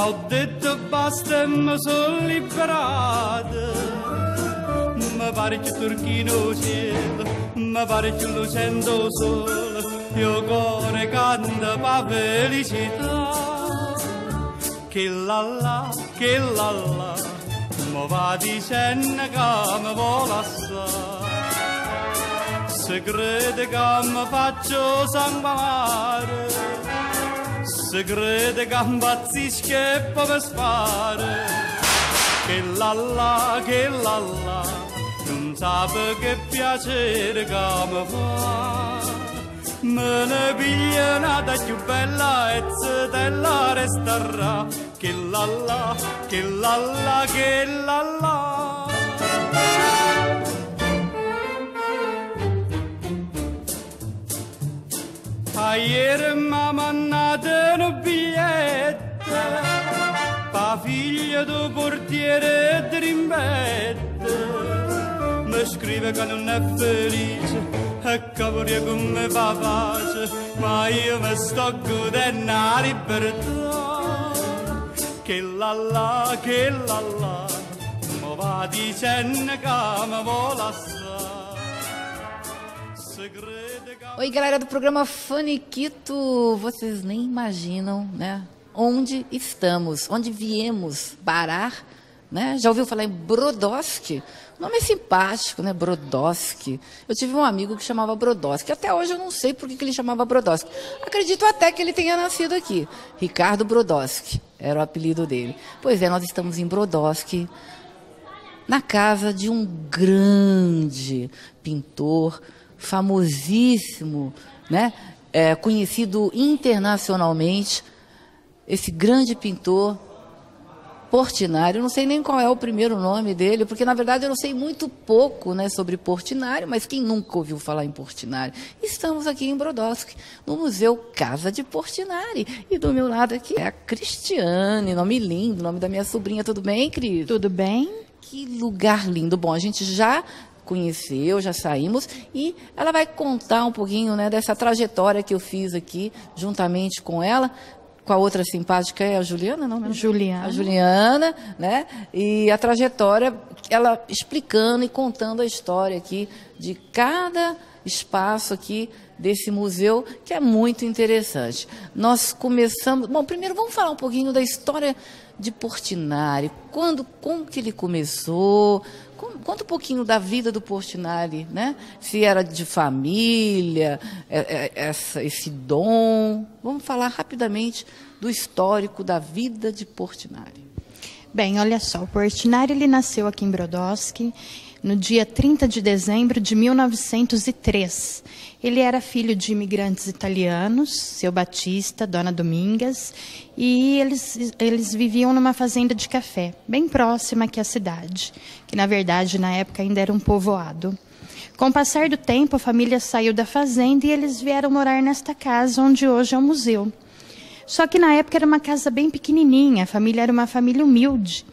ho detto basta e mi sono liberata. Mi pare più turchino cielo, mi pare più lucendo sole, io cuore canta pa' felicità. Che la, mi va dicendo che mi vuole assai. Se crede che mi faccio sangue amare, se crede che impazzisco e poi mi spara. Che la, non sape che piacere che mi fa. Me ne piglia nata più bella e zitella resterà. Che la, che la. Ieri m'ha mandato un biglietto pa' figlia do portiere di rimbetta. Mi scrive che non è felice e che vorrei che mi fa pace, ma io mi sto godendo la libertà. Che la, mi va dicendo che mi vuole assai. Oi, galera do programa Faniquito, vocês nem imaginam, né? Onde estamos, onde viemos parar, né? Já ouviu falar em Brodowski? O nome é simpático, né? Brodowski. Eu tive um amigo que chamava Brodowski. Até hoje eu não sei por que ele chamava Brodowski. Acredito até que ele tenha nascido aqui. Ricardo Brodowski era o apelido dele. Pois é, nós estamos em Brodowski, na casa de um grande pintor, famosíssimo, né? Conhecido internacionalmente, esse grande pintor Portinari. Eu não sei nem qual é o primeiro nome dele, porque na verdade eu não sei muito pouco, né, sobre Portinari, mas quem nunca ouviu falar em Portinari? Estamos aqui em Brodowski, no Museu Casa de Portinari, e do meu lado aqui é a Cristiane, nome lindo, nome da minha sobrinha. Tudo bem, Cris? Tudo bem. Que lugar lindo. Bom, a gente já conheceu, já saímos, e ela vai contar um pouquinho, né, dessa trajetória que eu fiz aqui, juntamente com ela, com a outra simpática, é a Juliana, não? Juliana. A Juliana, né, e a trajetória, ela explicando e contando a história aqui de cada espaço aqui desse museu, que é muito interessante. Nós começamos... Bom, primeiro vamos falar um pouquinho da história de Portinari. Como que ele começou? Conta um pouquinho da vida do Portinari, né? Se era de família, esse dom. Vamos falar rapidamente do histórico da vida de Portinari. Bem, olha só, o Portinari ele nasceu aqui em Brodowski no dia 30 de dezembro de 1903. Ele era filho de imigrantes italianos, seu Batista, Dona Domingas, e eles viviam numa fazenda de café, bem próxima aqui à cidade, que na verdade na época ainda era um povoado. Com o passar do tempo, a família saiu da fazenda e eles vieram morar nesta casa, onde hoje é o museu. Só que na época era uma casa bem pequenininha, a família era uma família humilde.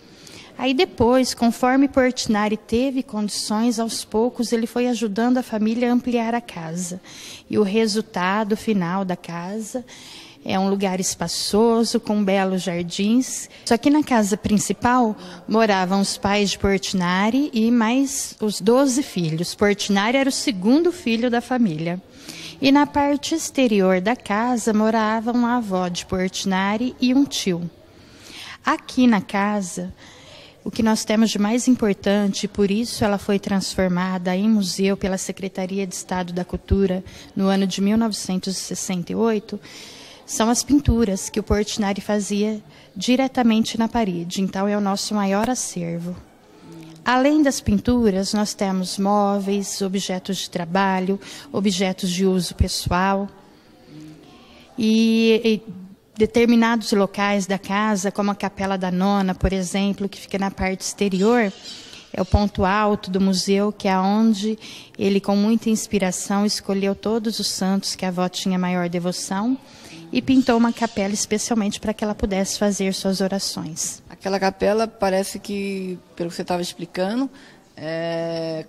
Aí depois, conforme Portinari teve condições, aos poucos ele foi ajudando a família a ampliar a casa. E o resultado final da casa é um lugar espaçoso, com belos jardins. Só que na casa principal moravam os pais de Portinari e mais os 12 filhos. Portinari era o segundo filho da família. E na parte exterior da casa moravam a avó de Portinari e um tio. Aqui na casa, o que nós temos de mais importante, e por isso ela foi transformada em museu pela Secretaria de Estado da Cultura no ano de 1968, são as pinturas que o Portinari fazia diretamente na parede. Então é o nosso maior acervo. Além das pinturas, nós temos móveis, objetos de trabalho, objetos de uso pessoal. E determinados locais da casa, como a Capela da Nona, por exemplo, que fica na parte exterior, é o ponto alto do museu, que é onde ele, com muita inspiração, escolheu todos os santos que a avó tinha maior devoção e pintou uma capela especialmente para que ela pudesse fazer suas orações. Aquela capela parece que, pelo que você estava explicando,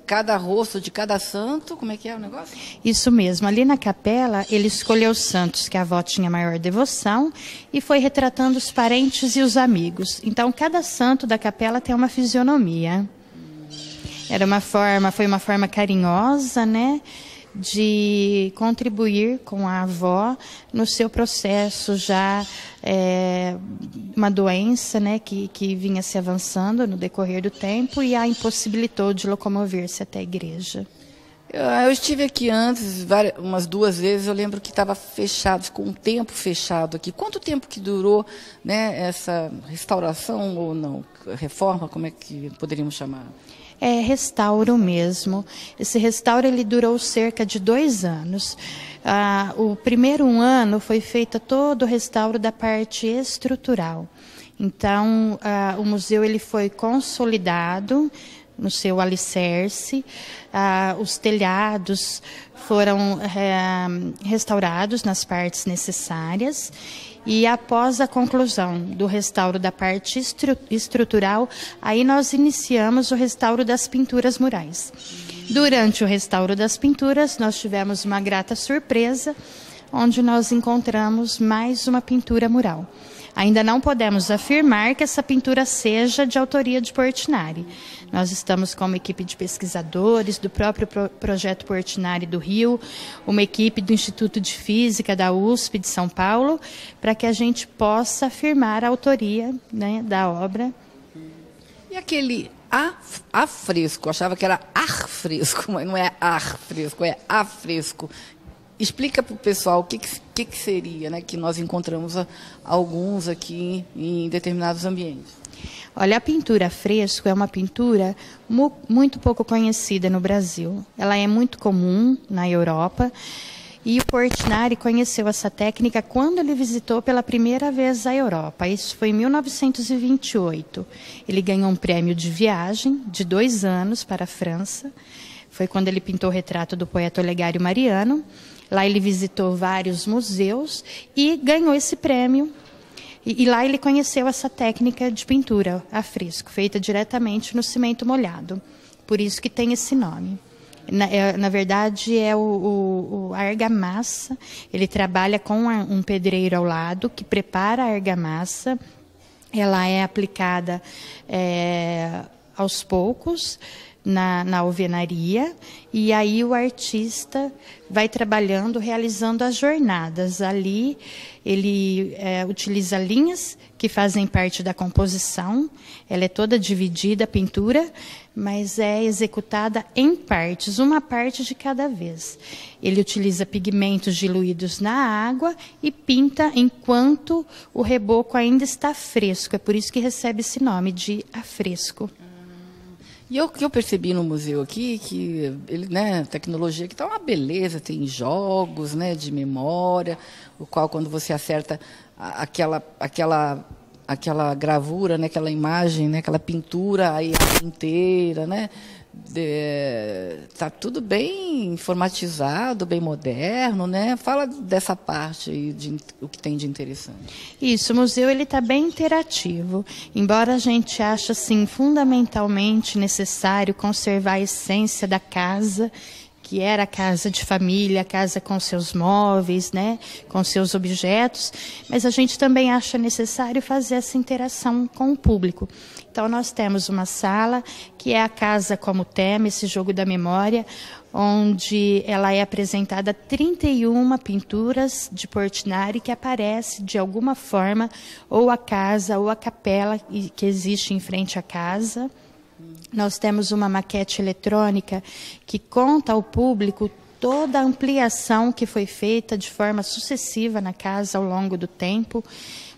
cada rosto de cada santo, como é que é o negócio? Isso mesmo. Ali na capela, ele escolheu os santos que a avó tinha maior devoção e foi retratando os parentes e os amigos. Então, cada santo da capela tem uma fisionomia. Foi uma forma carinhosa, né, de contribuir com a avó no seu processo já, uma doença, né, que vinha se avançando no decorrer do tempo e a impossibilitou de locomover-se até a igreja. Eu estive aqui antes, umas 2 vezes, eu lembro que estava fechado, ficou um tempo fechado aqui. Quanto tempo que durou, né, essa restauração ou não? Reforma, como é que poderíamos chamar? É restauro mesmo. Esse restauro ele durou cerca de 2 anos. O primeiro ano foi feito todo o restauro da parte estrutural. Então, o museu ele foi consolidado no seu alicerce, os telhados foram restaurados nas partes necessárias. E após a conclusão do restauro da parte estrutural, aí nós iniciamos o restauro das pinturas murais. Durante o restauro das pinturas, nós tivemos uma grata surpresa, onde nós encontramos mais uma pintura mural. Ainda não podemos afirmar que essa pintura seja de autoria de Portinari. Nós estamos com uma equipe de pesquisadores do próprio Projeto Portinari do Rio, uma equipe do Instituto de Física da USP de São Paulo, para que a gente possa afirmar a autoria, né, da obra. E aquele afresco, eu achava que era ar fresco, mas não é ar fresco, é afresco. Explica para o pessoal o que seria, né, que nós encontramos alguns aqui em determinados ambientes. Olha, a pintura fresco é uma pintura muito pouco conhecida no Brasil. Ela é muito comum na Europa e o Portinari conheceu essa técnica quando ele visitou pela primeira vez a Europa. Isso foi em 1928. Ele ganhou um prêmio de viagem de 2 anos para a França. Foi quando ele pintou o retrato do poeta Olegário Mariano. Lá ele visitou vários museus e ganhou esse prêmio. E lá ele conheceu essa técnica de pintura a fresco, feita diretamente no cimento molhado. Por isso que tem esse nome. Na verdade, é a argamassa. Ele trabalha com um pedreiro ao lado, que prepara a argamassa. Ela é aplicada aos poucos na alvenaria, e aí o artista vai trabalhando, realizando as jornadas. Ali ele utiliza linhas que fazem parte da composição. Ela é toda dividida, a pintura, mas é executada em partes, uma parte de cada vez. Ele utiliza pigmentos diluídos na água e pinta enquanto o reboco ainda está fresco. É por isso que recebe esse nome de afresco. E o que eu percebi no museu aqui, que ele, né, tecnologia que está uma beleza, tem jogos, né, de memória, o qual quando você acerta aquela gravura, né, aquela imagem, né, aquela pintura aí inteira, né, tá tudo bem informatizado, bem moderno, né? Fala dessa parte aí, o que tem de interessante. Isso, o museu ele está bem interativo. Embora a gente ache assim, fundamentalmente necessário conservar a essência da casa, que era a casa de família, a casa com seus móveis, né, com seus objetos, mas a gente também acha necessário fazer essa interação com o público. Então, nós temos uma sala que é a casa como tema, esse jogo da memória, onde ela é apresentada 31 pinturas de Portinari que aparece de alguma forma, ou a casa ou a capela que existe em frente à casa. Nós temos uma maquete eletrônica que conta ao público toda a ampliação que foi feita de forma sucessiva na casa ao longo do tempo.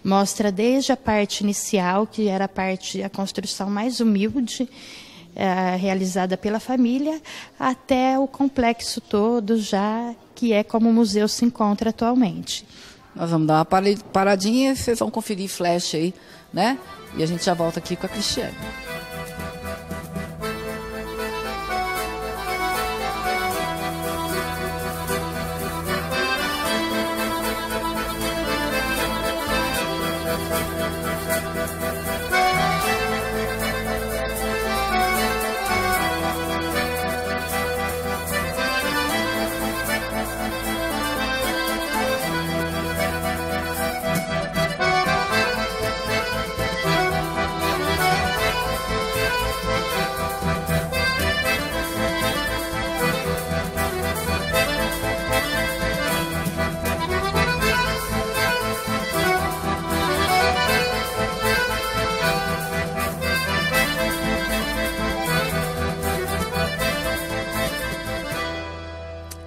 Mostra desde a parte inicial, que era a construção mais humilde, realizada pela família, até o complexo todo, já que é como o museu se encontra atualmente. Nós vamos dar uma paradinha, vocês vão conferir flash aí, né? E a gente já volta aqui com a Cristiane.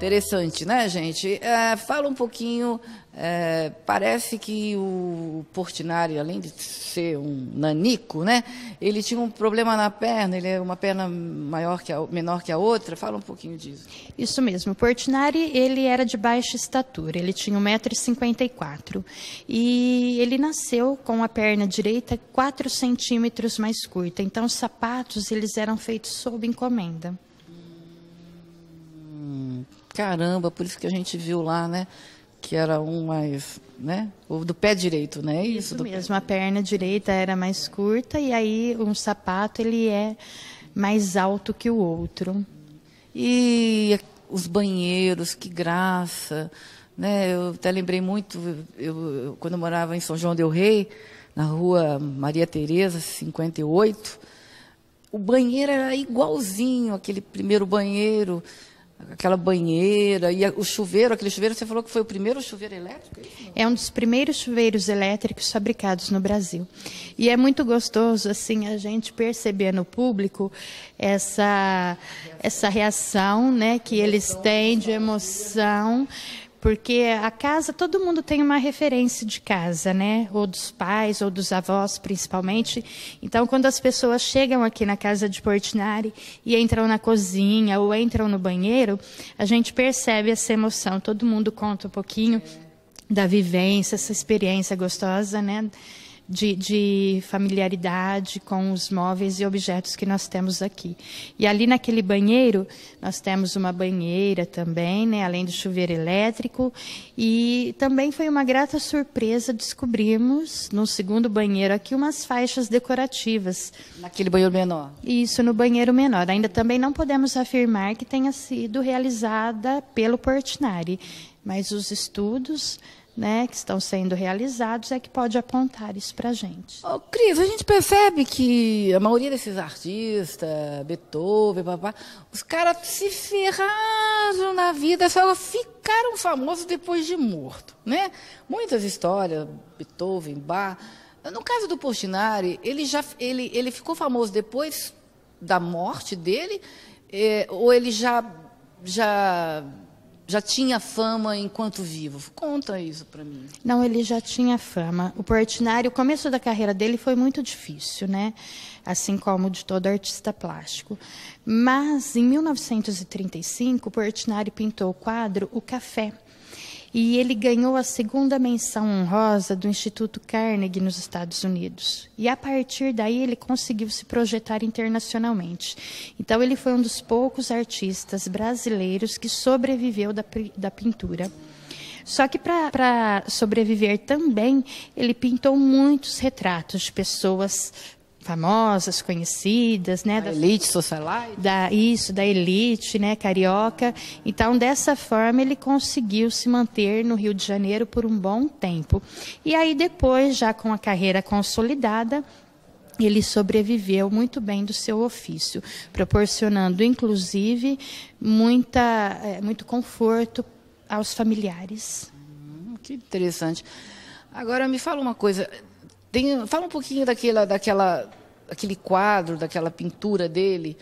Interessante, né, gente? Fala um pouquinho, parece que o Portinari, além de ser um nanico, né, ele tinha um problema na perna, ele é uma perna menor que a outra. Fala um pouquinho disso. Isso mesmo. O Portinari, ele era de baixa estatura, ele tinha 1,54 m. E ele nasceu com a perna direita 4 centímetros mais curta. Então, os sapatos, eles eram feitos sob encomenda. Caramba, por isso que a gente viu lá, né? Que era um mais, né? O do pé direito, né? Isso mesmo, a perna direita era mais curta e aí um sapato ele é mais alto que o outro. E os banheiros, que graça, né? Eu até lembrei muito, quando eu morava em São João del Rei, na rua Maria Tereza, 58, o banheiro era igualzinho aquele primeiro banheiro, aquela banheira, e o chuveiro, aquele chuveiro, você falou que foi o primeiro chuveiro elétrico? É um dos primeiros chuveiros elétricos fabricados no Brasil. E é muito gostoso, assim, a gente perceber no público essa reação, né, que eles têm de emoção, porque a casa, todo mundo tem uma referência de casa, né? Ou dos pais, ou dos avós, principalmente. Então, quando as pessoas chegam aqui na casa de Portinari e entram na cozinha ou entram no banheiro, a gente percebe essa emoção. Todo mundo conta um pouquinho da vivência, essa experiência gostosa, né? De familiaridade com os móveis e objetos que nós temos aqui. E ali naquele banheiro, nós temos uma banheira também, né, além do chuveiro elétrico, e também foi uma grata surpresa descobrirmos, no segundo banheiro aqui, umas faixas decorativas. Naquele banheiro menor? Isso, no banheiro menor. Ainda também não podemos afirmar que tenha sido realizada pelo Portinari, mas os estudos, né, que estão sendo realizados é que pode apontar isso para a gente. Cris, a gente percebe que a maioria desses artistas, Beethoven, os caras se ferraram na vida, só ficaram famosos depois de morto, né? Muitas histórias, Beethoven, Bach. No caso do Portinari, ele ficou famoso depois da morte dele, ou ele já tinha fama enquanto vivo? Conta isso para mim. Não, ele já tinha fama. O Portinari, o começo da carreira dele foi muito difícil, né? Assim como de todo artista plástico. Mas, em 1935, o Portinari pintou o quadro O Café. E ele ganhou a 2ª menção honrosa do Instituto Carnegie nos Estados Unidos. E a partir daí ele conseguiu se projetar internacionalmente. Então ele foi um dos poucos artistas brasileiros que sobreviveu da pintura. Só que para sobreviver também, ele pintou muitos retratos de pessoas famosas, conhecidas, né? Da elite socialite? Da elite, né? Carioca. Então, dessa forma, ele conseguiu se manter no Rio de Janeiro por um bom tempo. E aí, depois, já com a carreira consolidada, ele sobreviveu muito bem do seu ofício, proporcionando, inclusive, muito conforto aos familiares. Que interessante. Agora, me fala uma coisa. Fala um pouquinho daquele quadro, daquela pintura dele,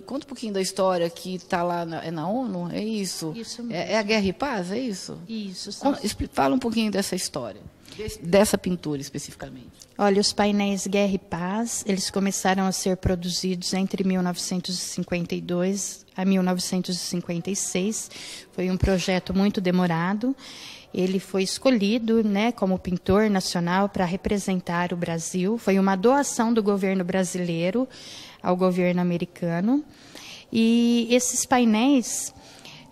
conta um pouquinho da história que está lá na ONU, é isso? Isso mesmo. É a Guerra e Paz, é isso? Isso. Fala um pouquinho dessa história, dessa pintura especificamente. Olha, os painéis Guerra e Paz, eles começaram a ser produzidos entre 1952 a 1956. Foi um projeto muito demorado. Ele foi escolhido, né, como pintor nacional para representar o Brasil. Foi uma doação do governo brasileiro ao governo americano. E esses painéis,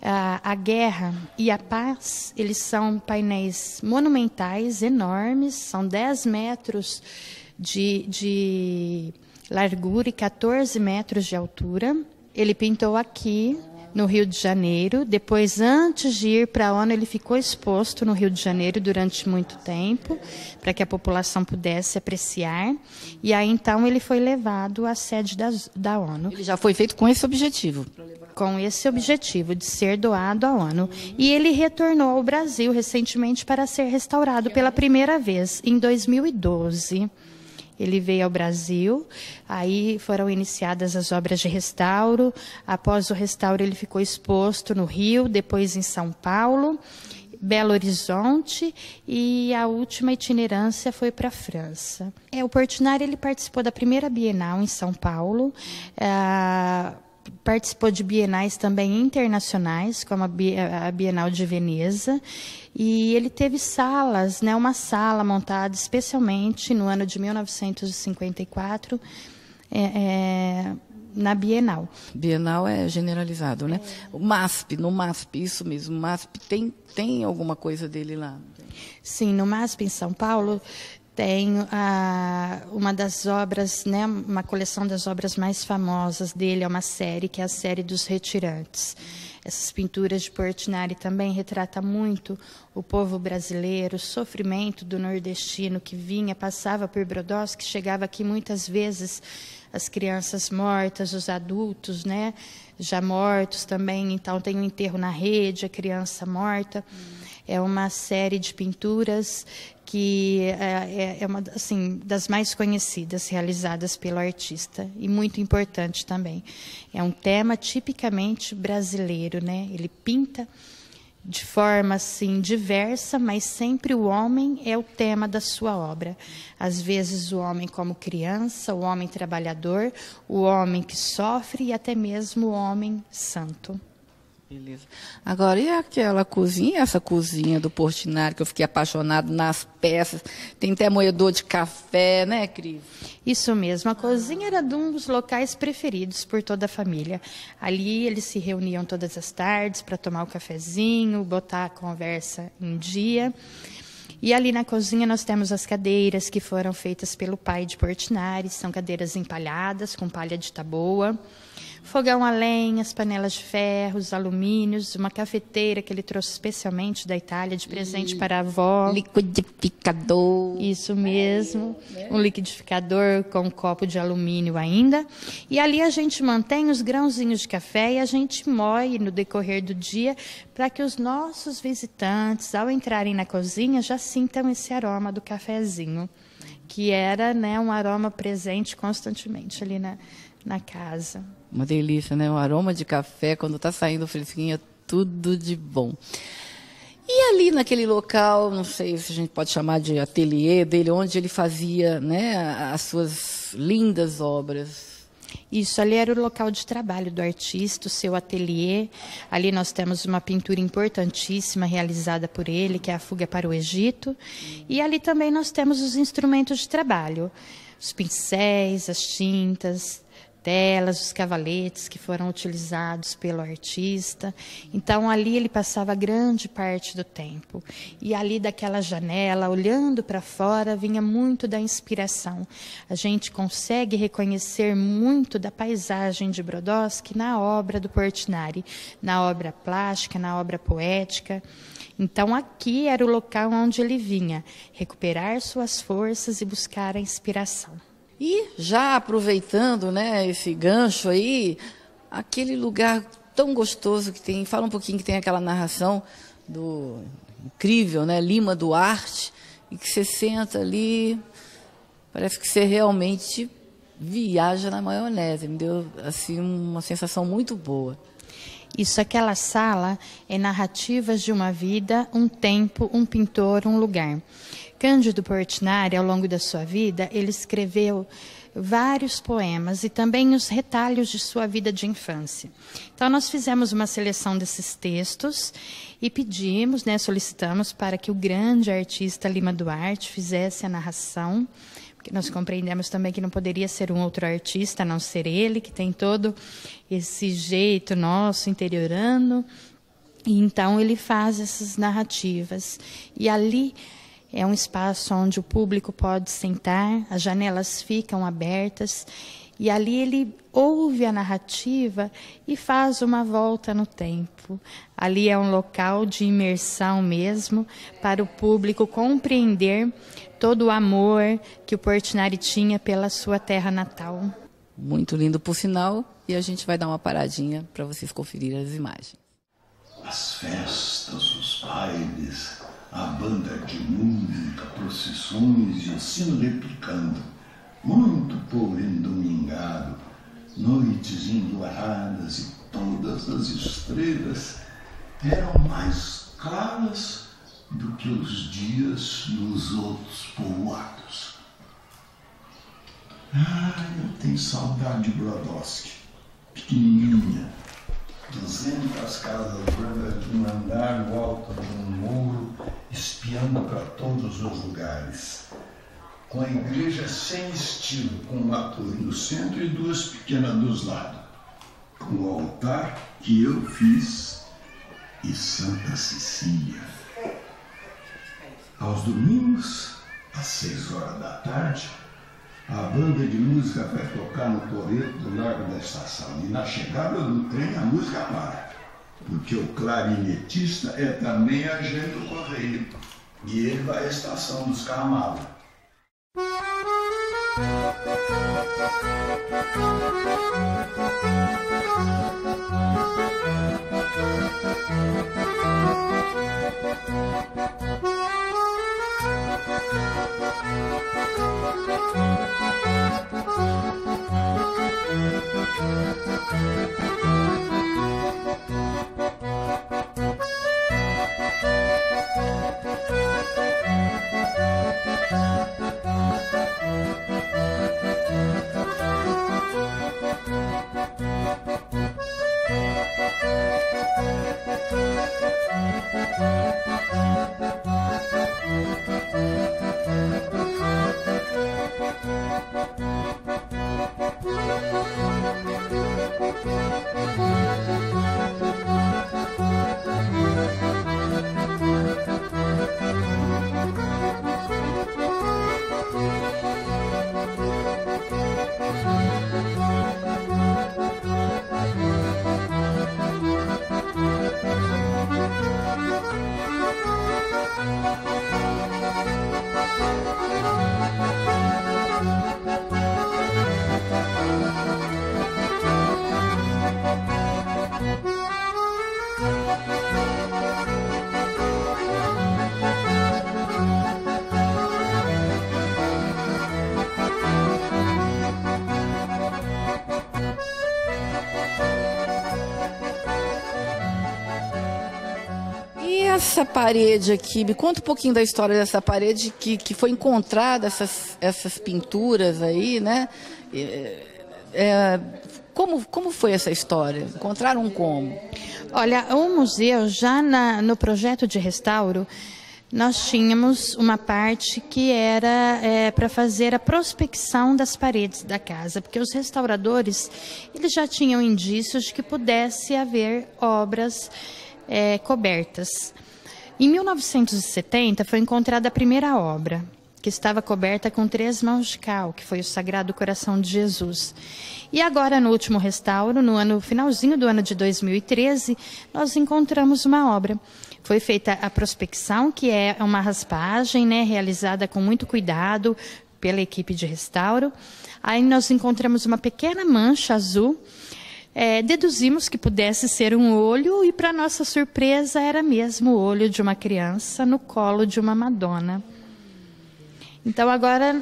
a Guerra e a Paz, eles são painéis monumentais, enormes, são 10 metros de largura e 14 metros de altura. Ele pintou aqui, no Rio de Janeiro. Depois, antes de ir para a ONU, ele ficou exposto no Rio de Janeiro durante muito tempo, para que a população pudesse apreciar. E aí, então, ele foi levado à sede da ONU. Ele já foi feito com esse objetivo? Com esse objetivo, de ser doado à ONU. E ele retornou ao Brasil recentemente para ser restaurado pela primeira vez, em 2012. ele veio ao Brasil, aí foram iniciadas as obras de restauro. Após o restauro, ele ficou exposto no Rio, depois em São Paulo, Belo Horizonte, e a última itinerância foi para a França. O Portinari ele participou da primeira Bienal em São Paulo, participou de bienais também internacionais, como a Bienal de Veneza, e ele teve salas, né, uma sala montada especialmente no ano de 1954, na Bienal. Bienal é generalizado, né? O MASP, no MASP, isso mesmo, o MASP tem alguma coisa dele lá? Sim, no MASP em São Paulo tem uma das obras, né, uma coleção das obras mais famosas dele, é uma série, que é a série dos Retirantes. Essas pinturas de Portinari também retratam muito o povo brasileiro, o sofrimento do nordestino que vinha, passava por Brodowski, chegava aqui muitas vezes as crianças mortas, os adultos, né, já mortos também, então tem o enterro na rede, a criança morta. É uma série de pinturas que é uma assim, das mais conhecidas realizadas pelo artista e muito importante também. É um tema tipicamente brasileiro, né? Ele pinta de forma assim diversa, mas sempre o homem é o tema da sua obra. Às vezes o homem como criança, o homem trabalhador, o homem que sofre e até mesmo o homem santo. Beleza. Agora, e aquela cozinha, essa cozinha do Portinari, que eu fiquei apaixonado nas peças, tem até moedor de café, né, Cris? Isso mesmo, a cozinha era um dos locais preferidos por toda a família. Ali eles se reuniam todas as tardes para tomar o cafezinho, botar a conversa em dia. E ali na cozinha nós temos as cadeiras que foram feitas pelo pai de Portinari, são cadeiras empalhadas com palha de taboa. Fogão a lenha, as panelas de ferro, os alumínios, uma cafeteira que ele trouxe especialmente da Itália de presente para a avó. Liquidificador. Isso mesmo, um liquidificador com um copo de alumínio ainda. E ali a gente mantém os grãozinhos de café e a gente moe no decorrer do dia para que os nossos visitantes, ao entrarem na cozinha, já sintam esse aroma do cafezinho, que era, né, um aroma presente constantemente ali na casa. Uma delícia, né? O aroma de café, quando está saindo fresquinho, é tudo de bom. E ali naquele local, não sei se a gente pode chamar de ateliê dele, onde ele fazia, né, as suas lindas obras. Isso, ali era o local de trabalho do artista, o seu ateliê. Ali nós temos uma pintura importantíssima realizada por ele, que é a Fuga para o Egito. E ali também nós temos os instrumentos de trabalho, os pincéis, as tintas, telas, os cavaletes que foram utilizados pelo artista. Então, ali ele passava grande parte do tempo. E ali daquela janela, olhando para fora, vinha muito da inspiração. A gente consegue reconhecer muito da paisagem de Brodowski na obra do Portinari, na obra plástica, na obra poética. Então, aqui era o local onde ele vinha recuperar suas forças e buscar a inspiração. E já aproveitando, né, esse gancho aí, aquele lugar tão gostoso que tem, fala um pouquinho, que tem aquela narração do incrível, né, Lima Duarte, e que você senta ali, parece que você realmente viaja na maionese. Me deu assim uma sensação muito boa. Isso, aquela sala é narrativas de uma vida, um tempo, um pintor, um lugar. Cândido Portinari, ao longo da sua vida, ele escreveu vários poemas e também os retalhos de sua vida de infância. Então, nós fizemos uma seleção desses textos e pedimos, né, solicitamos para que o grande artista Lima Duarte fizesse a narração, porque nós compreendemos também que não poderia ser um outro artista, a não ser ele, que tem todo esse jeito nosso, interiorano. E então, ele faz essas narrativas. E ali é um espaço onde o público pode sentar, as janelas ficam abertas, e ali ele ouve a narrativa e faz uma volta no tempo. Ali é um local de imersão mesmo, para o público compreender todo o amor que o Portinari tinha pela sua terra natal. Muito lindo, por sinal, e a gente vai dar uma paradinha para vocês conferirem as imagens. As festas, os bailes, a banda de música, procissões de ensino replicando muito povo endomingado, noites enluaradas e todas as estrelas eram mais claras do que os dias nos outros povoados. Eu tenho saudade de Brodowski, pequenininha, 200 casas brancas de um andar no alto de um muro, espiando para todos os lugares, com a igreja sem estilo, com uma torre no centro e duas pequenas dos lados, com o altar que eu fiz e Santa Cecília. Aos domingos, às 6 horas da tarde, a banda de música vai tocar no toreto do Largo da Estação. E na chegada do trem a música para, porque o clarinetista é também agente do correio. E ele vai à estação buscar a mala. Essa parede aqui, me conta um pouquinho da história dessa parede que foi encontrada, essas pinturas aí, né? Como foi essa história? Encontraram como? Olha, o museu, já no projeto de restauro, nós tínhamos uma parte que era para fazer a prospecção das paredes da casa, porque os restauradores eles já tinham indícios de que pudesse haver obras cobertas. Em 1970 foi encontrada a primeira obra, que estava coberta com 3 mãos de cal, que foi o Sagrado Coração de Jesus. E agora, no último restauro, no finalzinho do ano de 2013, nós encontramos uma obra. Foi feita a prospecção, que é uma raspagem, né, realizada com muito cuidado pela equipe de restauro. Aí nós encontramos uma pequena mancha azul. Deduzimos que pudesse ser um olho e, para nossa surpresa, era mesmo o olho de uma criança no colo de uma Madonna. Então, agora,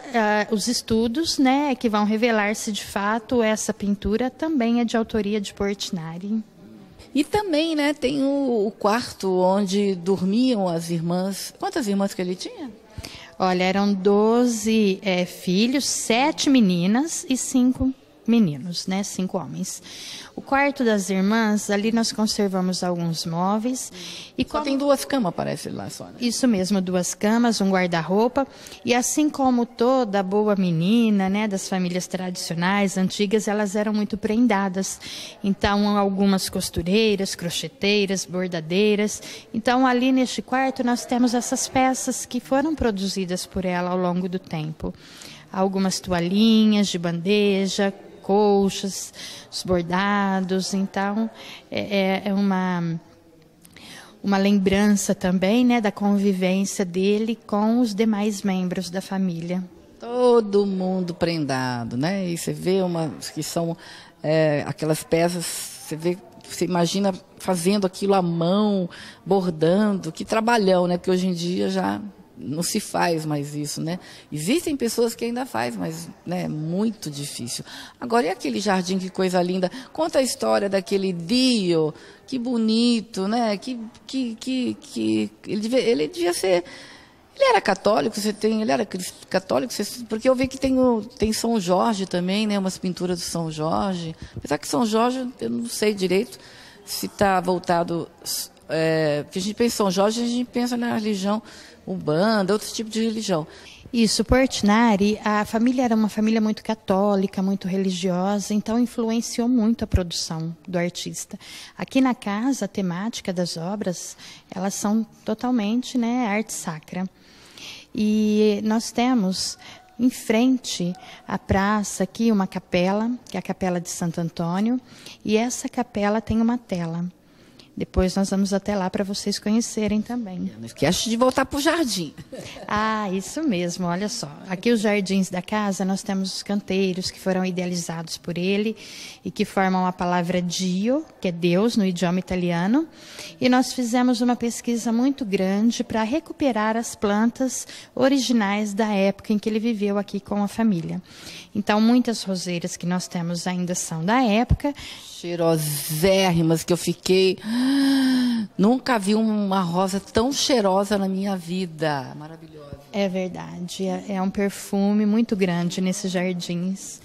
os estudos, né, que vão revelar se de fato essa pintura também é de autoria de Portinari. E também, né, tem o quarto onde dormiam as irmãs. Quantas irmãs que ele tinha? Olha, eram 12 filhos, 7 meninas e 5 meninos, né? 5 homens. O quarto das irmãs, ali nós conservamos alguns móveis. E só tem 2 camas, parece lá só, né? Isso mesmo, 2 camas, um guarda-roupa. E assim como toda boa menina, né, das famílias tradicionais, antigas, elas eram muito prendadas. Então, algumas costureiras, crocheteiras, bordadeiras. Então, ali neste quarto, nós temos essas peças que foram produzidas por ela ao longo do tempo. Algumas toalhinhas de bandeja, colchas, os bordados. Então, é uma lembrança também, né, da convivência dele com os demais membros da família. Todo mundo prendado, né? E você vê que são aquelas peças, você imagina fazendo aquilo à mão, bordando, que trabalhão, né? Porque hoje em dia já não se faz mais isso, né? Existem pessoas que ainda fazem, mas né, é muito difícil. Agora, e aquele jardim, que coisa linda? Conta a história daquele Dio, que bonito, né? Ele devia ser... Ele era católico, ele era católico, porque eu vi que tem São Jorge também, né? Umas pinturas do São Jorge. Apesar que São Jorge, eu não sei direito se está voltado... porque a gente pensa em São Jorge, a gente pensa na religião umbanda, outro tipo de religião. Isso, Portinari, a família era uma família muito católica, muito religiosa, então influenciou muito a produção do artista. Aqui na casa, a temática das obras, elas são totalmente, né, arte sacra. E nós temos em frente à praça aqui uma capela, que é a Capela de Santo Antônio, e essa capela tem uma tela. Depois nós vamos até lá para vocês conhecerem também. Não esquece de voltar para o jardim. Ah, isso mesmo, olha só. Aqui os jardins da casa, nós temos os canteiros que foram idealizados por ele e que formam a palavra Dio, que é Deus no idioma italiano. E nós fizemos uma pesquisa muito grande para recuperar as plantas originais da época em que ele viveu aqui com a família. Então, muitas roseiras que nós temos ainda são da época. Cheirosérrimas, que eu fiquei... Nunca vi uma rosa tão cheirosa na minha vida. Maravilhosa. É verdade. É um perfume muito grande nesses jardins.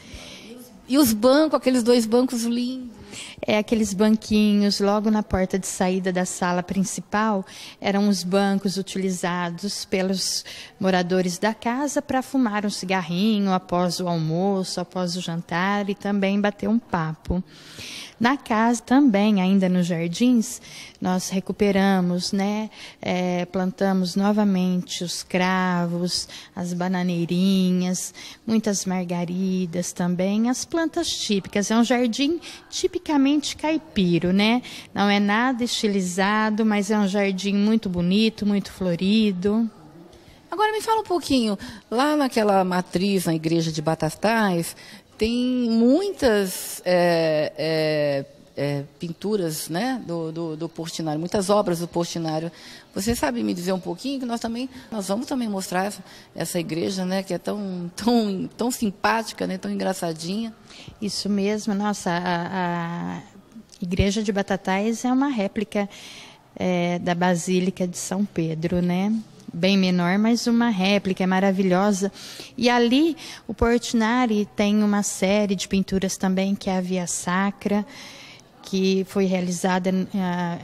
E os bancos, aqueles 2 bancos lindos. Aqueles banquinhos logo na porta de saída da sala principal eram os bancos utilizados pelos moradores da casa para fumar um cigarrinho após o almoço, após o jantar e também bater um papo. Na casa também, ainda nos jardins, nós recuperamos, né, plantamos novamente os cravos, as bananeirinhas, muitas margaridas também, as plantas típicas. É um jardim tipicamente caipiro, né? Não é nada estilizado, mas é um jardim muito bonito, muito florido. Agora me fala um pouquinho, lá naquela matriz, na igreja de Batatais, tem muitas pinturas, né, do Portinari, muitas obras do Portinari. Você sabe me dizer um pouquinho que nós vamos também mostrar essa igreja, né, que é tão simpática, né, tão engraçadinha. Isso mesmo, nossa, a igreja de Batatais é uma réplica da Basílica de São Pedro, né? Bem menor, mas uma réplica, é maravilhosa. E ali o Portinari tem uma série de pinturas também, que é a Via Sacra, que foi realizada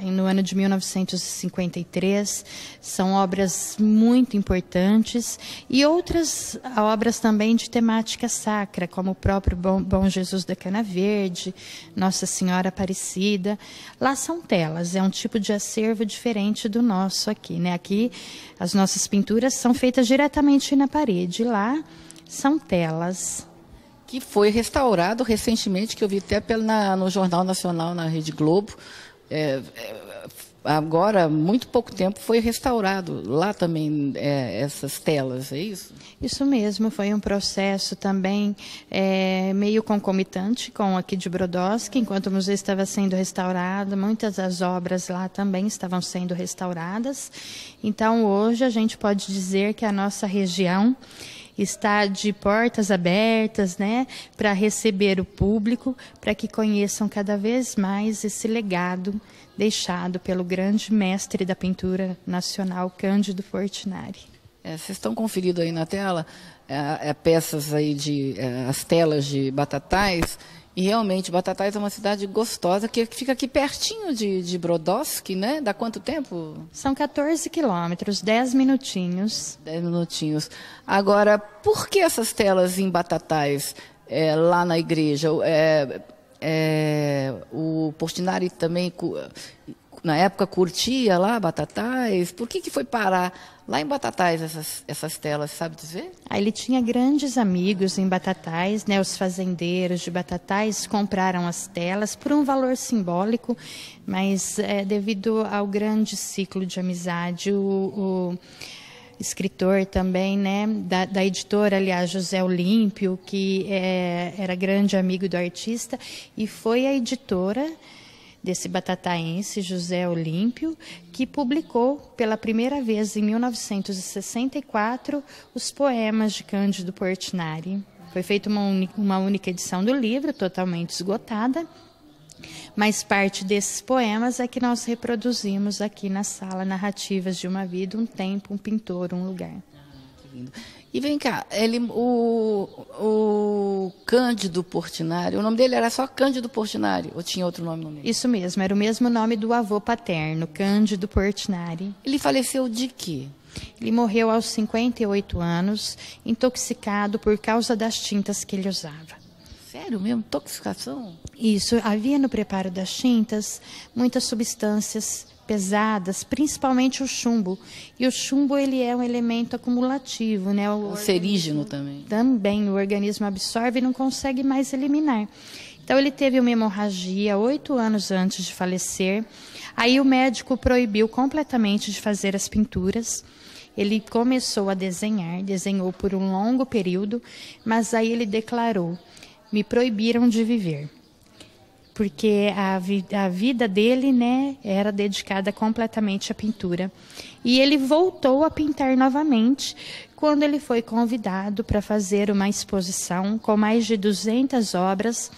no ano de 1953. São obras muito importantes e outras obras também de temática sacra, como o próprio Bom Jesus da Cana Verde, Nossa Senhora Aparecida. Lá são telas, é um tipo de acervo diferente do nosso aqui, né? Aqui as nossas pinturas são feitas diretamente na parede, lá são telas. Que foi restaurado recentemente, que eu vi até no Jornal Nacional, na Rede Globo. Agora, muito pouco tempo, foi restaurado lá também essas telas, é isso? Isso mesmo, foi um processo também meio concomitante com aqui de Brodowski. Enquanto o museu estava sendo restaurado, muitas das obras lá também estavam sendo restauradas. Então, hoje, a gente pode dizer que a nossa região está de portas abertas, né, para receber o público, para que conheçam cada vez mais esse legado deixado pelo grande mestre da pintura nacional, Cândido Portinari. Vocês estão conferindo aí na tela peças aí as telas de Batatais. E realmente, Batatais é uma cidade gostosa, que fica aqui pertinho de Brodowski, né? Dá quanto tempo? São 14 quilômetros, 10 minutinhos. 10 minutinhos. Agora, por que essas telas em Batatais, lá na igreja? O Portinari também, na época, curtia lá Batatais. Por que foi parar lá em Batatais essas telas, sabe dizer? Ele tinha grandes amigos em Batatais, né? Os fazendeiros de Batatais compraram as telas por um valor simbólico, mas devido ao grande ciclo de amizade, o escritor também, né, da editora, aliás, José Olímpio, que era grande amigo do artista, e foi a editora desse batataense, José Olímpio, que publicou pela primeira vez em 1964 os poemas de Cândido Portinari. Foi feita uma única edição do livro, totalmente esgotada, mas parte desses poemas é que nós reproduzimos aqui na sala Narrativas de uma Vida, um Tempo, um Pintor, um Lugar. Que lindo. E vem cá, o Cândido Portinari, o nome dele era só Cândido Portinari, ou tinha outro nome no meio? Isso mesmo, era o mesmo nome do avô paterno, Cândido Portinari. Ele faleceu de quê? Ele morreu aos 58 anos, intoxicado por causa das tintas que ele usava. Sério mesmo? Intoxicação? Isso, havia no preparo das tintas muitas substâncias pesadas, principalmente o chumbo. E o chumbo, ele é um elemento acumulativo, né? Cancerígeno também. Também, o organismo absorve e não consegue mais eliminar. Então, ele teve uma hemorragia 8 anos antes de falecer. Aí o médico proibiu completamente de fazer as pinturas. Ele começou a desenhar, desenhou por um longo período, mas aí ele declarou: me proibiram de viver. Porque a vida dele, né, era dedicada completamente à pintura. E ele voltou a pintar novamente quando ele foi convidado para fazer uma exposição com mais de 200 obras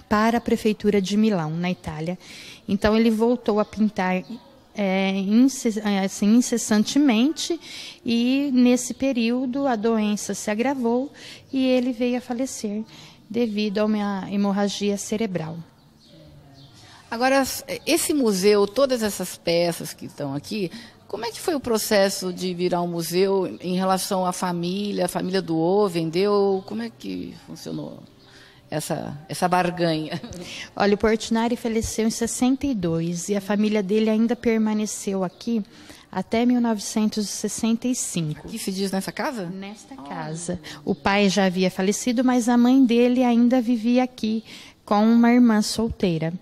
para a Prefeitura de Milão, na Itália. Então, ele voltou a pintar incessantemente, e nesse período a doença se agravou e ele veio a falecer devido a uma hemorragia cerebral. Agora, esse museu, todas essas peças que estão aqui, como é que foi o processo de virar um museu em relação à família? A família doou, vendeu? Como é que funcionou essa barganha? Olha, o Portinari faleceu em 62 e a família dele ainda permaneceu aqui até 1965. O que se diz nessa casa? Nesta casa. O pai já havia falecido, mas a mãe dele ainda vivia aqui com uma irmã solteira.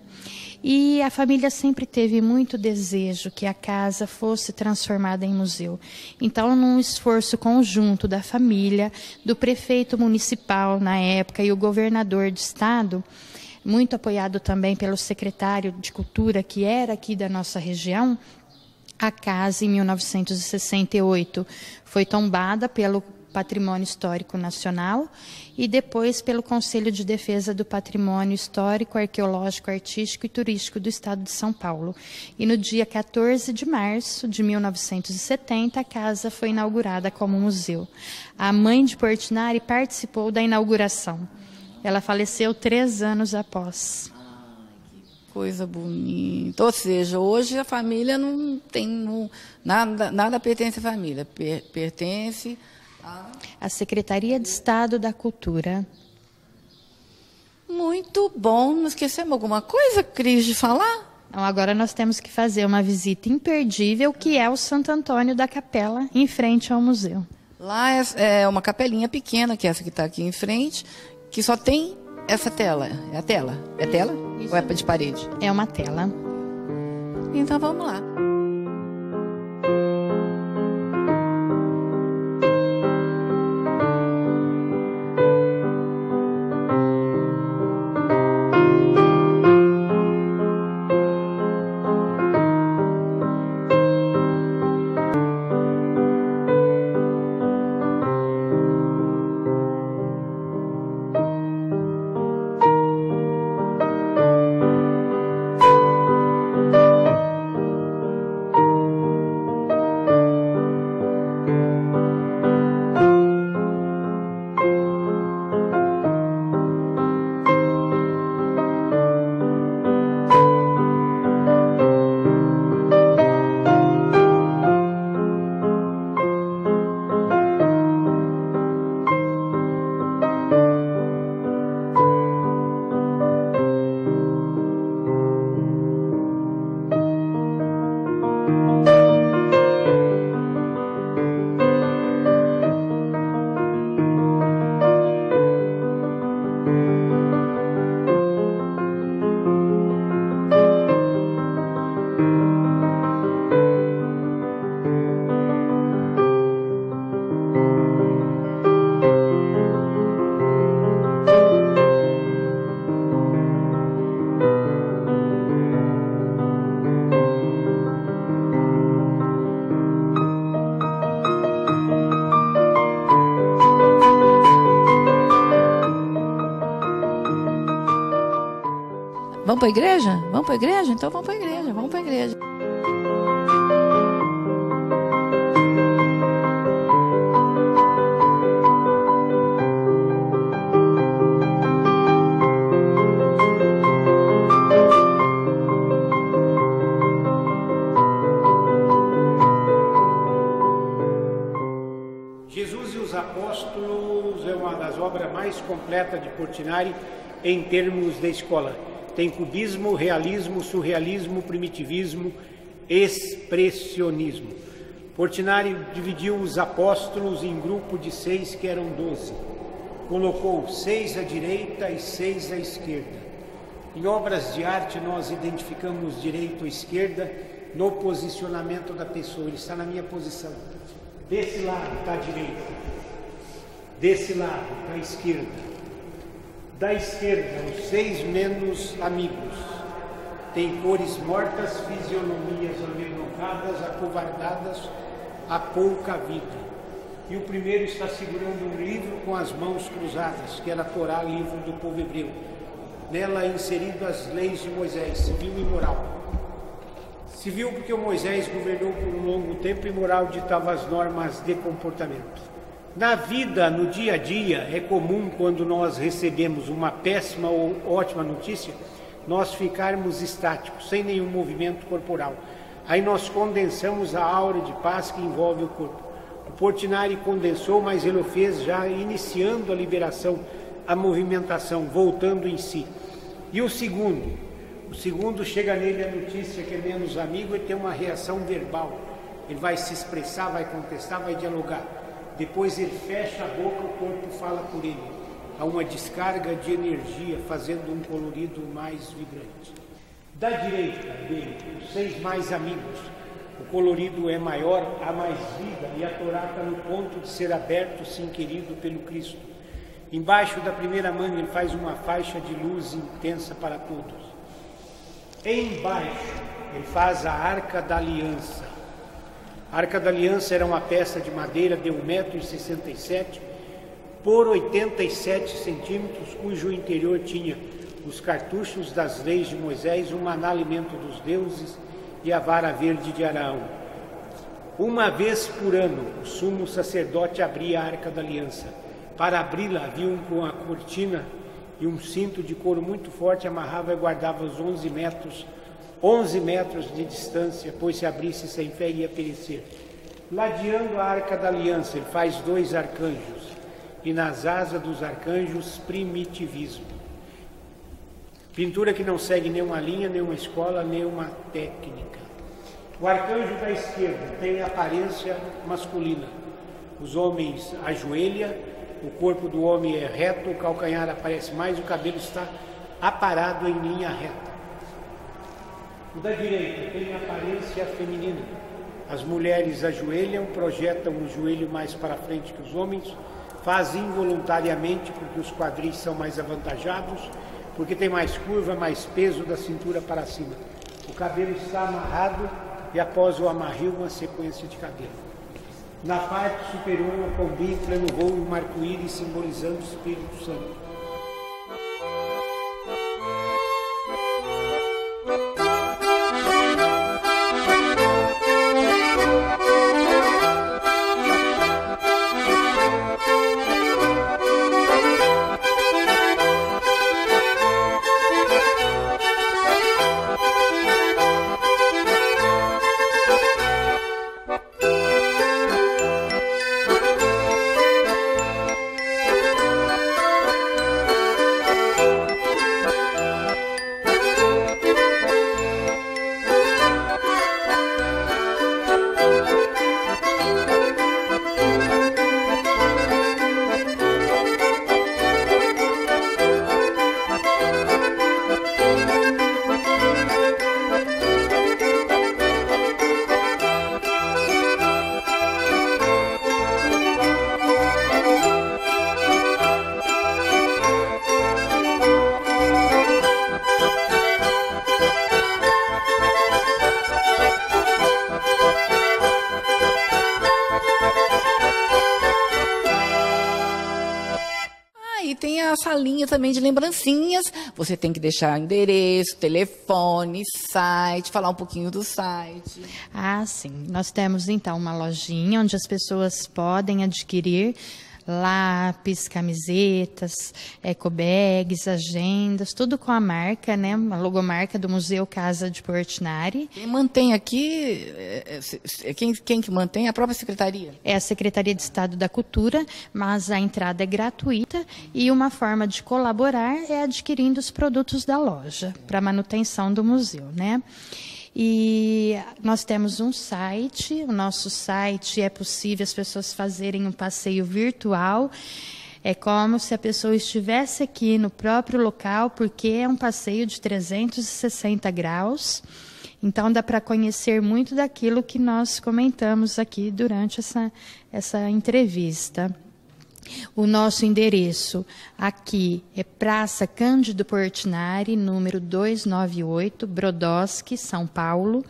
E a família sempre teve muito desejo que a casa fosse transformada em museu. Então, num esforço conjunto da família, do prefeito municipal na época e o governador do estado, muito apoiado também pelo secretário de Cultura, que era aqui da nossa região, a casa, em 1968, foi tombada pelo Patrimônio Histórico Nacional e depois pelo Conselho de Defesa do Patrimônio Histórico, Arqueológico, Artístico e Turístico do Estado de São Paulo. E no dia 14 de março de 1970, a casa foi inaugurada como museu. A mãe de Portinari participou da inauguração. Ela faleceu 3 anos após. Coisa bonita. Ou seja, hoje a família não tem nada pertence à família, pertence a Secretaria de Estado da Cultura. Muito bom. Não esquecemos alguma coisa, Cris, de falar? Então, agora nós temos que fazer uma visita imperdível, que é o Santo Antônio da Capela, em frente ao museu. Lá é uma capelinha pequena, que é essa que está aqui em frente, que só tem essa tela. É a tela? É tela? Isso. Ou é de parede? É uma tela. Então vamos lá. Vamos para a igreja? Vamos para a igreja? Então vamos para a igreja, vamos para a igreja. Jesus e os Apóstolos é uma das obras mais completas de Portinari em termos de escola. Tem cubismo, realismo, surrealismo, primitivismo, expressionismo. Portinari dividiu os apóstolos em grupo de 6, que eram 12. Colocou 6 à direita e 6 à esquerda. Em obras de arte nós identificamos direita ou esquerda no posicionamento da pessoa. Ele está na minha posição. Desse lado está a direita, desse lado está a esquerda. Da esquerda, os 6 menos amigos. Tem cores mortas, fisionomias amedrontadas, acovardadas, a pouca vida. E o primeiro está segurando um livro com as mãos cruzadas, que era a Torá, livro do povo hebreu. Nela é inserido as leis de Moisés, civil e moral. Civil porque o Moisés governou por um longo tempo e moral ditava as normas de comportamento. Na vida, no dia a dia, é comum quando nós recebemos uma péssima ou ótima notícia, nós ficarmos estáticos, sem nenhum movimento corporal. Aí nós condensamos a aura de paz que envolve o corpo. O Portinari condensou, mas ele o fez já iniciando a liberação, a movimentação, voltando em si. E o segundo chega nele a notícia que é menos amigo e tem uma reação verbal. Ele vai se expressar, vai contestar, vai dialogar. Depois ele fecha a boca, o corpo fala por ele. Há uma descarga de energia, fazendo um colorido mais vibrante. Da direita dele, os 6 mais amigos, o colorido é maior, há mais vida e a Torá está no ponto de ser aberto, sim, querido pelo Cristo. Embaixo da primeira manga ele faz uma faixa de luz intensa para todos. Embaixo ele faz a Arca da Aliança. A Arca da Aliança era uma peça de madeira de 1,67 m por 87 centímetros, cujo interior tinha os cartuchos das leis de Moisés, o maná-alimento dos deuses e a vara verde de Araão. Uma vez por ano, o sumo sacerdote abria a Arca da Aliança. Para abri-la, havia uma cortina e um cinto de couro muito forte, amarrava e guardava os 11 metros de distância, pois se abrisse sem fé ia perecer. Ladeando a Arca da Aliança, ele faz 2 arcanjos, e nas asas dos arcanjos, primitivismo. Pintura que não segue nenhuma linha, nenhuma escola, nenhuma técnica. O arcanjo da esquerda tem aparência masculina. Os homens ajoelham, o corpo do homem é reto, o calcanhar aparece mais, o cabelo está aparado em linha reta. O da direita tem aparência feminina. As mulheres ajoelham, projetam o joelho mais para frente que os homens, fazem involuntariamente porque os quadris são mais avantajados, porque tem mais curva, mais peso da cintura para cima. O cabelo está amarrado e após o amarrio uma sequência de cabelo. Na parte superior, uma pombinha em pleno voo e um arco-íris simbolizando o Espírito Santo. linha também de lembrancinhas. Você tem que deixar endereço, telefone, site, falar um pouquinho do site. Ah, sim. Nós temos, então, uma lojinha onde as pessoas podem adquirir lápis, camisetas, ecobags, agendas, tudo com a marca, né? A logomarca do Museu Casa de Portinari. Quem mantém aqui, quem que mantém? A própria secretaria? É a Secretaria de Estado da Cultura, mas a entrada é gratuita e uma forma de colaborar é adquirindo os produtos da loja para manutenção do museu, né? E nós temos um site, o nosso site é possível as pessoas fazerem um passeio virtual, é como se a pessoa estivesse aqui no próprio local, porque é um passeio de 360 graus, então dá para conhecer muito daquilo que nós comentamos aqui durante essa entrevista. O nosso endereço aqui é Praça Cândido Portinari, número 298, Brodowski, São Paulo.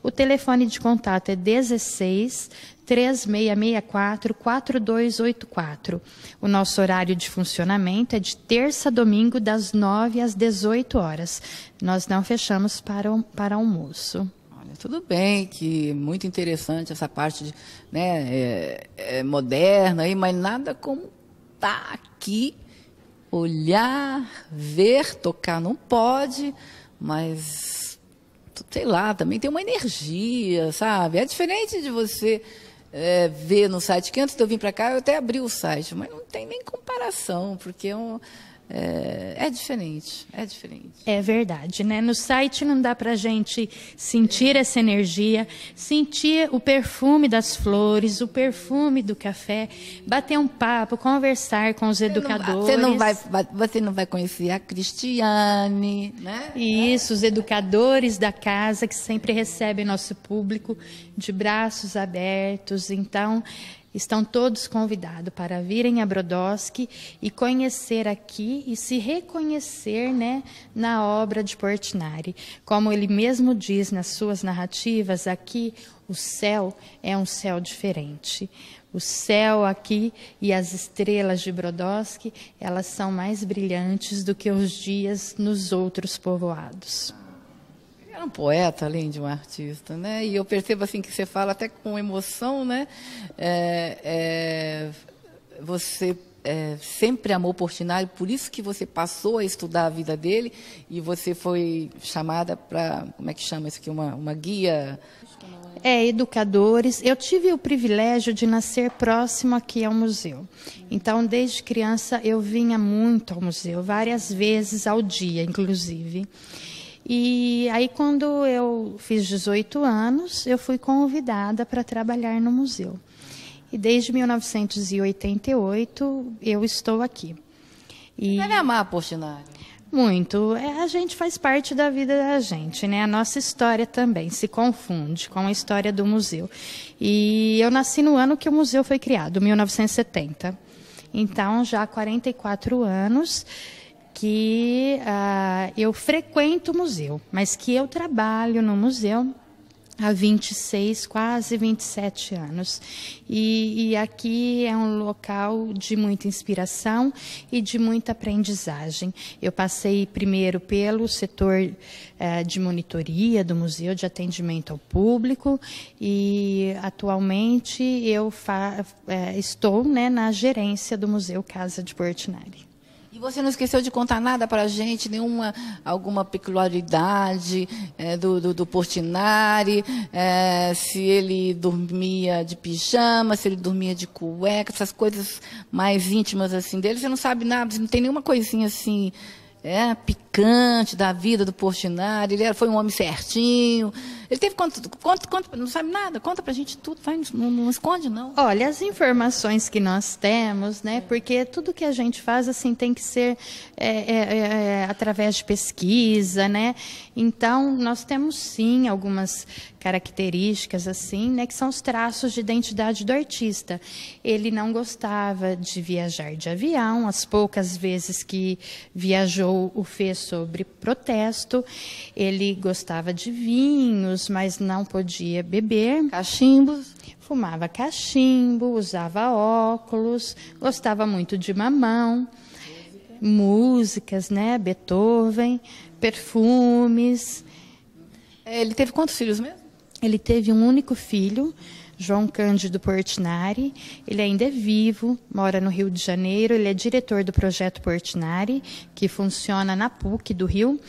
O telefone de contato é 16 3664 4284. O nosso horário de funcionamento é de terça a domingo, das 9 às 18 horas. Nós não fechamos para almoço. Tudo bem, que muito interessante essa parte, né, moderna, aí, mas nada como estar aqui, olhar, ver, tocar não pode, mas, sei lá, também tem uma energia, sabe? É diferente de você ver no site, que antes de eu vir para cá eu até abri o site, mas não tem nem comparação, porque é diferente, é diferente. É verdade, né? No site não dá para a gente sentir essa energia, sentir o perfume das flores, o perfume do café, bater um papo, conversar com os educadores. Você não vai conhecer a Cristiane, né? Isso, os educadores da casa que sempre recebem nosso público de braços abertos. Então, estão todos convidados para virem a Brodowski e conhecer aqui e se reconhecer, né, na obra de Portinari. Como ele mesmo diz nas suas narrativas, aqui o céu é um céu diferente. O céu aqui e as estrelas de Brodowski, elas são mais brilhantes do que os dias nos outros povoados. É um poeta, além de um artista, né? E eu percebo assim que você fala até com emoção, né? Você sempre amou Portinari, por isso que você passou a estudar a vida dele e você foi chamada para, como é que chama isso aqui, uma guia? Educadores. Eu tive o privilégio de nascer próximo aqui ao museu. Então, desde criança, eu vinha muito ao museu, várias vezes ao dia, inclusive. E aí, quando eu fiz 18 anos, eu fui convidada para trabalhar no museu. E desde 1988, eu estou aqui. Deve amar Portinari. Muito. A gente faz parte da vida da gente, né? A nossa história também se confunde com a história do museu. E eu nasci no ano que o museu foi criado, 1970. Então, já há 44 anos... que eu frequento o museu, mas que eu trabalho no museu há 26, quase 27 anos. E aqui é um local de muita inspiração e de muita aprendizagem. Eu passei primeiro pelo setor de monitoria do museu, de atendimento ao público, e atualmente eu estou, né, na gerência do Museu Casa de Portinari. E você não esqueceu de contar nada para a gente, alguma peculiaridade do Portinari, se ele dormia de pijama, se ele dormia de cueca, essas coisas mais íntimas assim dele. Você não sabe nada, não tem nenhuma coisinha assim picante da vida do Portinari. Ele foi um homem certinho. Ele teve conta, não sabe nada, conta pra gente tudo, não esconde não. Olha, as informações que nós temos, né? Porque tudo que a gente faz assim tem que ser através de pesquisa, né? Então nós temos sim algumas características assim, né? Que são os traços de identidade do artista. Ele não gostava de viajar de avião, as poucas vezes que viajou o fez sobre protesto. Ele gostava de vinhos, mas não podia beber. Cachimbos. Fumava cachimbo, usava óculos, gostava muito de mamão. músicas, né? Beethoven, perfumes. Ele teve quantos filhos mesmo? Ele teve um único filho, João Cândido Portinari. Ele ainda é vivo, mora no Rio de Janeiro. Ele é diretor do Projeto Portinari, que funciona na PUC do Rio.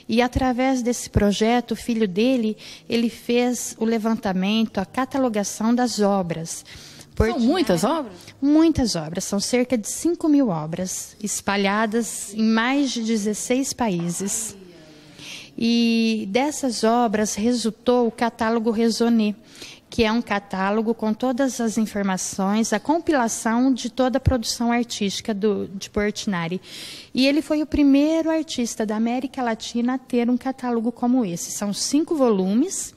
E, através desse projeto, o filho dele, ele fez o levantamento, a catalogação das obras. São muitas obras? Muitas obras. São cerca de 5.000 obras, espalhadas em mais de 16 países. E dessas obras resultou o catálogo Raisonné, que é um catálogo com todas as informações, a compilação de toda a produção artística de Portinari. E ele foi o primeiro artista da América Latina a ter um catálogo como esse. São 5 volumes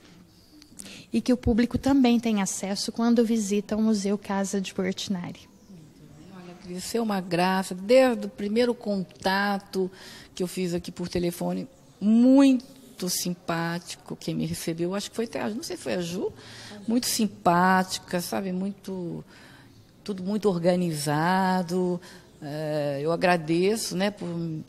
e que o público também tem acesso quando visita o Museu Casa de Portinari. Olha, isso é uma graça. Desde o primeiro contato que eu fiz aqui por telefone, muito simpático quem me recebeu. Acho que foi até, não sei se foi a Ju, muito simpática, sabe, tudo muito organizado. Eu agradeço, né, por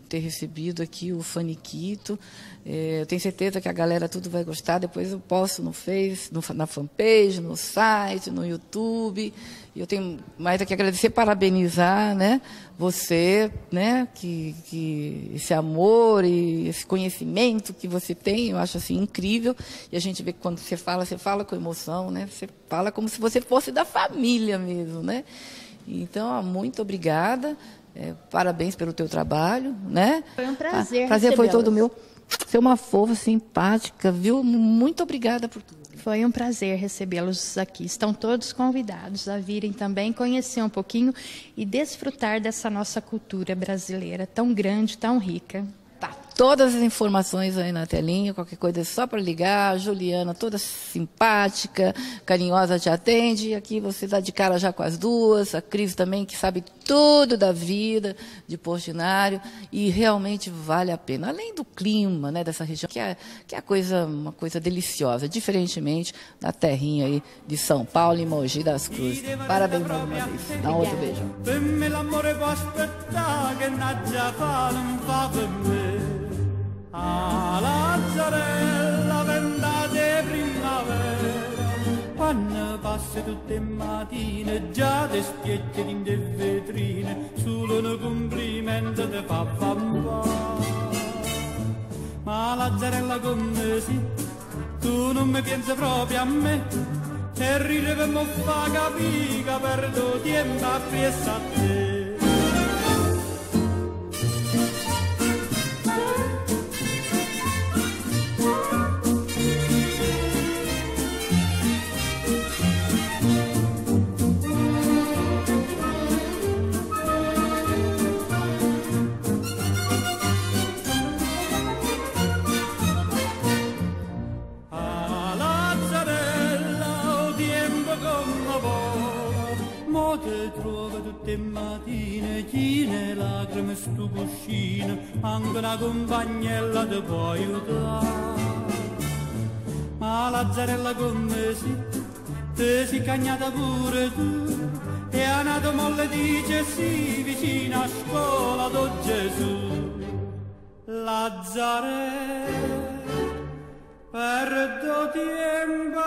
ter recebido aqui o Faniquito. Eu tenho certeza que a galera tudo vai gostar. Depois eu posto no Face, na fanpage, no site, no YouTube. E eu tenho mais aqui a agradecer, parabenizar, né, você, né, que esse amor e esse conhecimento que você tem, eu acho assim incrível. E a gente vê que quando você fala com emoção, né, você fala como se você fosse da família mesmo, né? Então, muito obrigada. Parabéns pelo teu trabalho, né? Foi um prazer. Prazer foi todo meu. Você é uma fofa, simpática, viu? Muito obrigada por tudo. Foi um prazer recebê-los aqui. Estão todos convidados a virem também conhecer um pouquinho e desfrutar dessa nossa cultura brasileira tão grande, tão rica. Tá, todas as informações aí na telinha, qualquer coisa é só para ligar. A Juliana, toda simpática, carinhosa, te atende. Aqui você dá de cara já com as duas. A Cris também, que sabe tudo da vida de Portinari. E realmente vale a pena. Além do clima, né, dessa região, que é uma coisa deliciosa, diferentemente da terrinha aí de São Paulo e Mogi das Cruzes. Parabéns mais uma vez. Dá um outro beijo. Ah, Lazzarella, vendate primavera, quando passi tutte le mattine, già ti spieggi in de vetrine, solo un complimento ti fa ma Lazzarella come si, tu non mi pensi proprio a me, e ride per mi fa capire che perdo tempo appresso a te. Tutte mattine chine lacrime stu cuscino, anche una compagnella ti può aiutare. Ma Lazzarella come si, te si cagnata pure tu, e a nato molle dice sì, vicino a scuola do Gesù. Lazzarella, perdo tempo